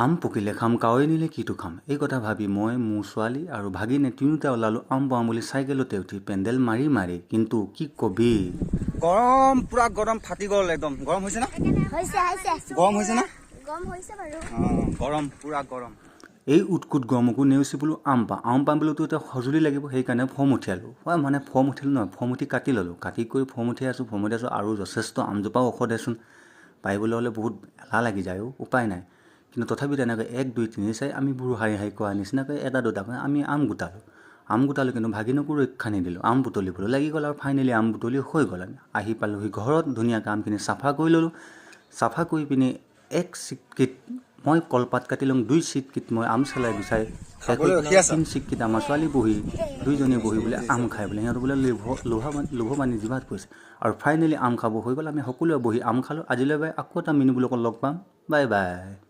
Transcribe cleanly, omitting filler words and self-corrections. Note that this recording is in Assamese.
আম পকিলে খাম কাৱৈ নিলে কিটো খাম এই কথা ভাবি মই মোৰ ছোৱালী আৰু ভাগিনে তিনিওটা ওলালোঁ আম পাওঁ বুলি চাইকেলতে উঠি পেণ্ডেল মাৰি মাৰি কিন্তু কি কবি গৰম পুৰা গৰম ফাটি গ'ল একদম গৰম হৈছে না গৰম হৈছে না গৰম পুৰা গৰম এই উৎকুট গৰমকো নেওচি বোলো আম পাম বোলোতো এতিয়া সঁজুলি লাগিব সেইকাৰণে ফৰ্ম উঠিয়ালোঁ মানে ফৰ্ম উঠিলোঁ নহয় ফৰ্ম উঠি কাটি ল'লোঁ কাটি কৰি ফৰ্ম উঠিয়াই আছোঁ আৰু যথেষ্ট আমজোপাও ঔষধ দেচোন পাৰিবলৈ হ'লে বহুত এলাহ লাগি যায় উপায় নাই কিন্তু তথাপি তেনেকৈ 1 2 3 4 আমি বুঢ়ো হাঁহি হাঁহি কোৱা নিচিনাকৈ এটা দুটাকৈ আমি আম গোটালোঁ কিন্তু ভাগিনকো ৰক্ষা নিদিলোঁ আম বুটলিবলৈ লাগি গ'ল আৰু ফাইনেলি আম বুটলি হৈ গ'ল আহি পালোঁহি ঘৰত ধুনীয়াকৈ আমখিনি চাফা কৰি ল'লোঁ চাফা কৰি পিনি 1 চিটকিট মই কলপাত কাটি লওঁ 2 চিটকিট মই আম চেলাই গুচাই 3 চিটকিট আমাৰ ছোৱালী বহি দুইজনী বহি বোলে আম খাই বোলে সিহঁতৰ বোলে লোভ পানী জিভাত পৰিছে আৰু ফাইনেলি আম খাব হৈ গ'ল আমি সকলোৱে বহি আম খালোঁ আজিলৈ বাই আকৌ এটা মিনি ব্লগত লগ পাম বাই বাই।